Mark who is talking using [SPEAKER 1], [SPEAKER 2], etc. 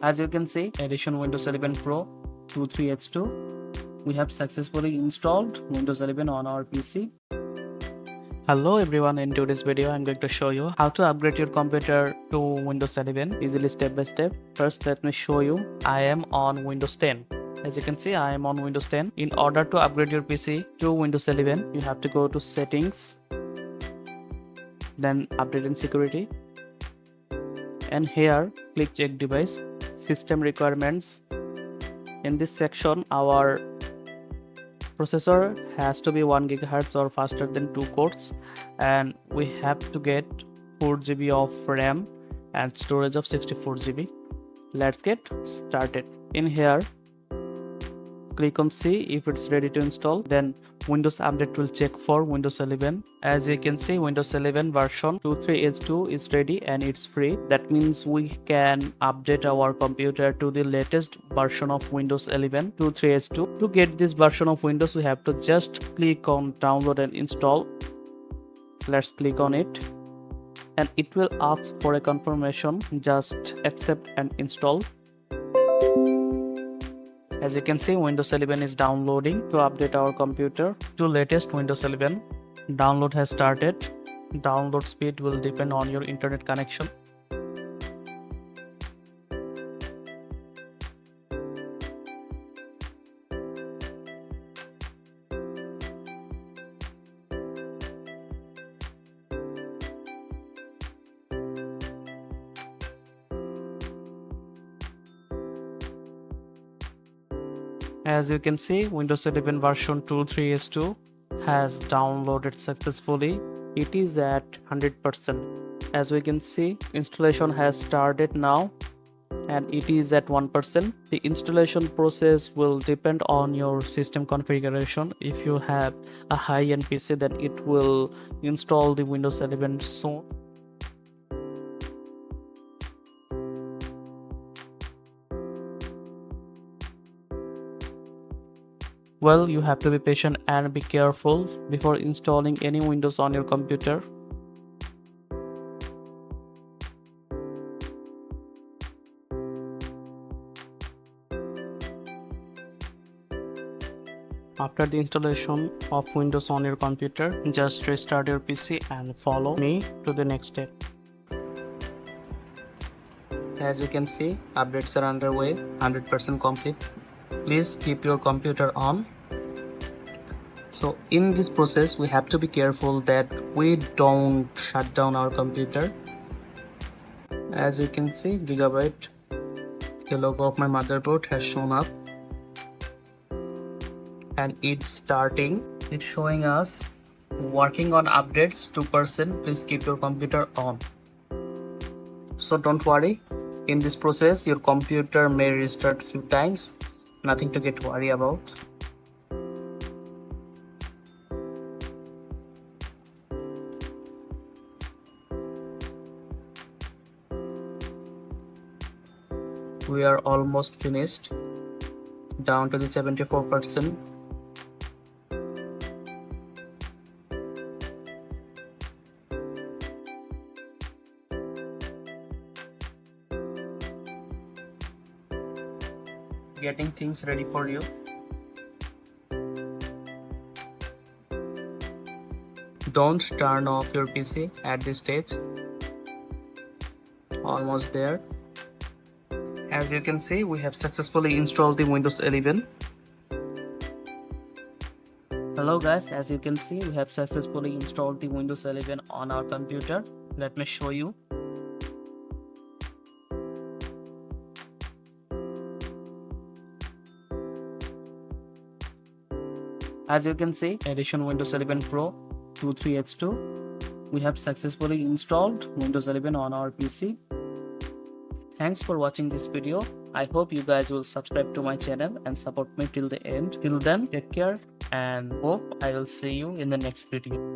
[SPEAKER 1] As you can see, edition Windows 11 Pro 23H2, we have successfully installed Windows 11 on our PC. Hello everyone, in today's video I'm going to show you how to upgrade your computer to Windows 11 easily step by step. First let me show you, I am on Windows 10. As you can see, I am on Windows 10. In order to upgrade your PC to Windows 11, you have to go to settings, then update and security, and here click check device, system requirements. In this section, our processor has to be 1 GHz or faster than 2 cores, and we have to get 4 GB of RAM and storage of 64 GB. Let's get started. In here, click on see if it's ready to install, then Windows Update will check for Windows 11. As you can see, Windows 11 version 23H2 is ready and it's free. That means we can update our computer to the latest version of Windows 11 23H2. To get this version of Windows, we have to just click on download and install. Let's click on it and it will ask for a confirmation. Just accept and install. As you can see, Windows 11 is downloading to update our computer to latest Windows 11. Download has started. Download speed will depend on your internet connection. As you can see, Windows 11 version 23H2 has downloaded successfully. It is at 100%. As we can see, installation has started now and it is at 1%. The installation process will depend on your system configuration. If you have a high-end PC, then it will install the Windows 11 soon. Well, you have to be patient and be careful before installing any Windows on your computer. After the installation of Windows on your computer, just restart your PC and follow me to the next step. As you can see, updates are underway, 100% complete. Please keep your computer on. So in this process, we have to be careful that we don't shut down our computer. As you can see, Gigabyte, the logo of my motherboard has shown up and it's starting. It's showing us working on updates 2%. Please keep your computer on. So don't worry, in this process your computer may restart few times. Nothing to get worried about. We are almost finished, down to the 74%. Getting things ready for you. Don't turn off your PC at this stage. Almost there. As you can see, we have successfully installed the Windows 11. Hello guys, as you can see, we have successfully installed the Windows 11 on our computer. Let me show you. As you can see, edition Windows 11 Pro 23H2, we have successfully installed Windows 11 on our PC. Thanks for watching this video. I hope you guys will subscribe to my channel and support me till the end. Till then, take care and hope I will see you in the next video.